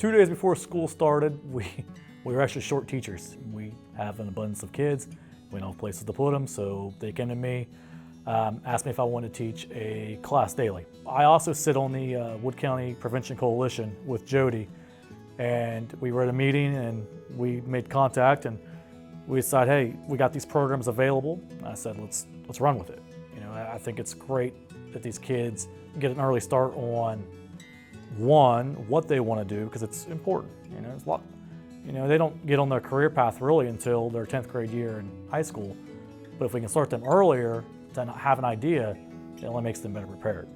2 days before school started, we were actually short teachers. We have an abundance of kids. We don't have places to put them, so they came to me, asked me if I wanted to teach a class daily. I also sit on the Wood County Prevention Coalition with Jodi, and we were at a meeting and we made contact and we decided, hey, we got these programs available. I said, let's run with it. You know, I think it's great that these kids get an early start on what they want to do, because it's important. You know, there's a lot. You know, they don't get on their career path really until their 10th grade year in high school. But if we can start them earlier to have an idea, it only makes them better prepared.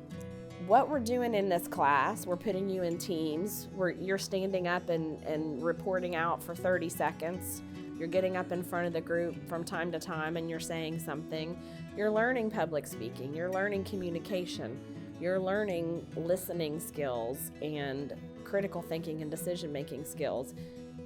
What we're doing in this class, we're putting you in teams where you're standing up and reporting out for 30 seconds. You're getting up in front of the group from time to time and you're saying something. You're learning public speaking, you're learning communication, you're learning listening skills and critical thinking and decision-making skills.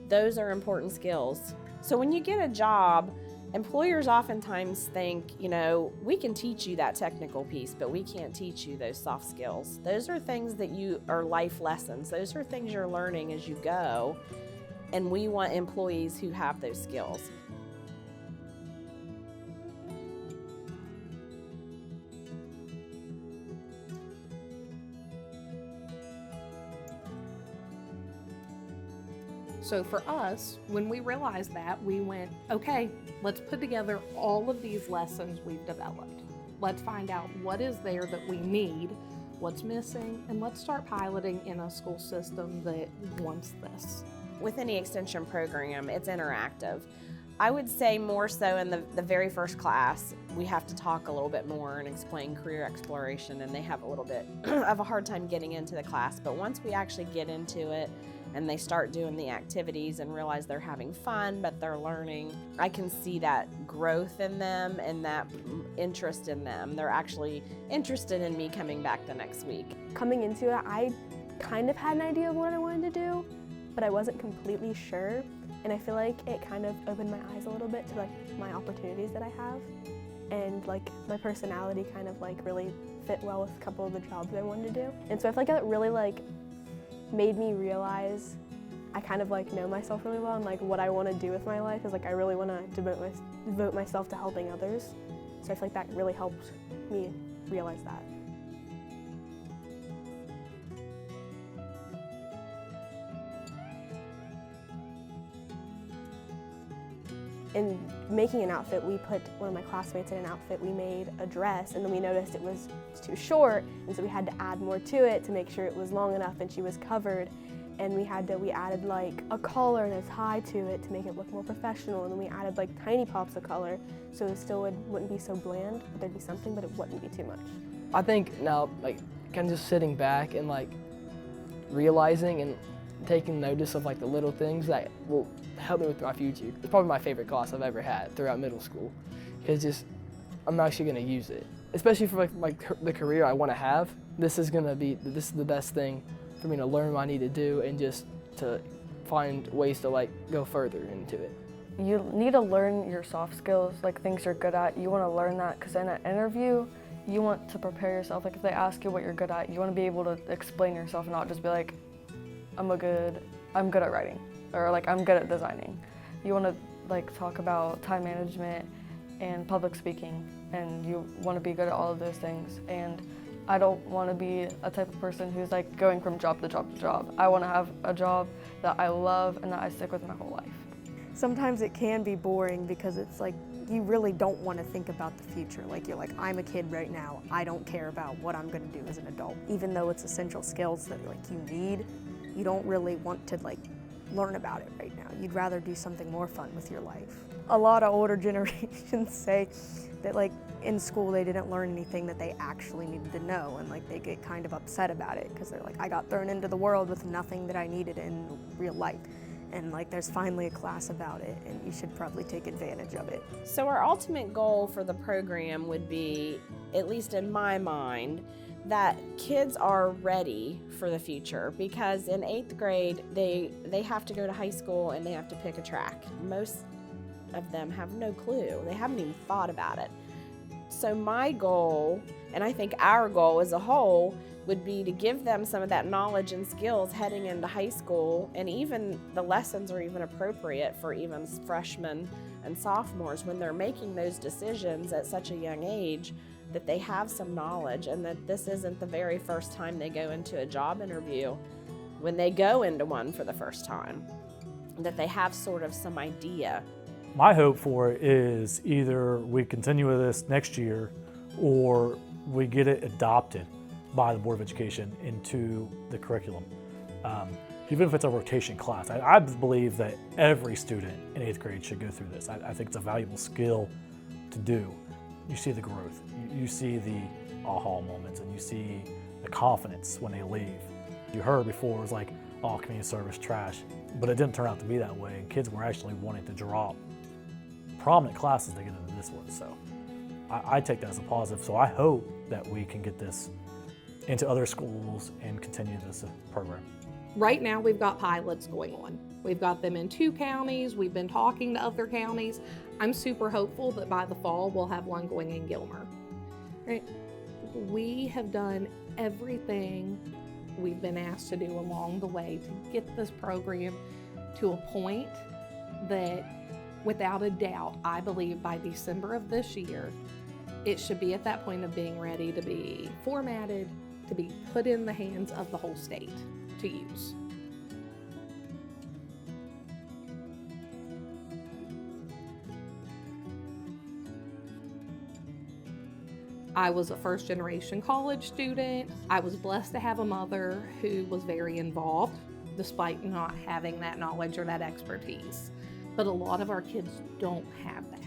Those are important skills. So when you get a job, employers oftentimes think, you know, we can teach you that technical piece, but we can't teach you those soft skills. Those are things that are life lessons. Those are things you're learning as you go, and we want employees who have those skills. So for us, when we realized that, we went, okay, let's put together all of these lessons we've developed. Let's find out what is there that we need, what's missing, and let's start piloting in a school system that wants this. With any extension program, it's interactive. I would say more so in the very first class, we have to talk a little bit more and explain career exploration, and they have a little bit of a hard time getting into the class. But once we actually get into it and they start doing the activities and realize they're having fun, but they're learning, I can see that growth in them and that interest in them. They're actually interested in me coming back the next week. Coming into it, I kind of had an idea of what I wanted to do, but I wasn't completely sure. And I feel like it kind of opened my eyes a little bit to like my opportunities that I have. And like my personality kind of like really fit well with a couple of the jobs I wanted to do. And so I feel like it really like made me realize I kind of like know myself really well, and like what I want to do with my life is like I really want to devote myself to helping others. So I feel like that really helped me realize that. In making an outfit, we put one of my classmates in an outfit. We made a dress, and then we noticed it was too short, and so we had to add more to it to make sure it was long enough and she was covered. And we added like a collar and a tie to it to make it look more professional, and then we added like tiny pops of color so it still wouldn't be so bland, but there'd be something, but it wouldn't be too much. I think now, like, kind of just sitting back and like realizing and taking notice of like the little things that will help me with my future. It's probably my favorite class I've ever had throughout middle school, because just I'm actually going to use it, especially for like the career I want to have. This is the best thing for me to learn what I need to do and just to find ways to like go further into it. You need to learn your soft skills, like things you're good at. You want to learn that because in an interview, you want to prepare yourself. Like if they ask you what you're good at, you want to be able to explain yourself and not just be like, I'm good at writing, or like I'm good at designing. You want to like talk about time management and public speaking, and you want to be good at all of those things. And I don't want to be a type of person who's like going from job to job to job. I want to have a job that I love and that I stick with my whole life. Sometimes it can be boring because it's like you really don't want to think about the future. Like you're like, I'm a kid right now. I don't care about what I'm going to do as an adult. Even though it's essential skills that like you need, you don't really want to like learn about it right now. You'd rather do something more fun with your life. A lot of older generations say that like in school they didn't learn anything that they actually needed to know, and like they get kind of upset about it because they're like, I got thrown into the world with nothing that I needed in real life. And like there's finally a class about it, and you should probably take advantage of it. So our ultimate goal for the program would be, at least in my mind, that kids are ready for the future, because in 8th grade they have to go to high school and they have to pick a track. Most of them have no clue. They haven't even thought about it. So my goal, and I think our goal as a whole, would be to give them some of that knowledge and skills heading into high school, and even the lessons are even appropriate for even freshmen and sophomores when they're making those decisions at such a young age, that they have some knowledge and that this isn't the very first time they go into a job interview. When they go into one for the first time, that they have sort of some idea. My hope for it is either we continue with this next year or we get it adopted by the Board of Education into the curriculum. Even if it's a rotation class, I believe that every student in 8th grade should go through this. I think it's a valuable skill to do. You see the growth, you see the aha moments, and you see the confidence when they leave. You heard before, it was like, oh, community service trash, but it didn't turn out to be that way, and kids were actually wanting to drop prominent classes to get into this one. So I take that as a positive. So I hope that we can get this into other schools and continue this program. Right now, we've got pilots going on. We've got them in 2 counties. We've been talking to other counties. I'm super hopeful that by the fall, we'll have one going in Gilmer. Right? We have done everything we've been asked to do along the way to get this program to a point that, without a doubt, I believe by December of this year, it should be at that point of being ready to be formatted, to be put in the hands of the whole state to use. I was a first-generation college student. I was blessed to have a mother who was very involved, despite not having that knowledge or that expertise. But a lot of our kids don't have that,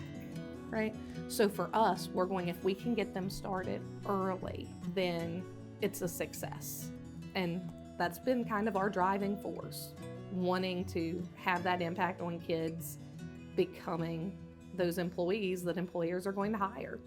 right? So for us, we're going, if we can get them started early, then it's a success. And that's been kind of our driving force, wanting to have that impact on kids becoming those employees that employers are going to hire.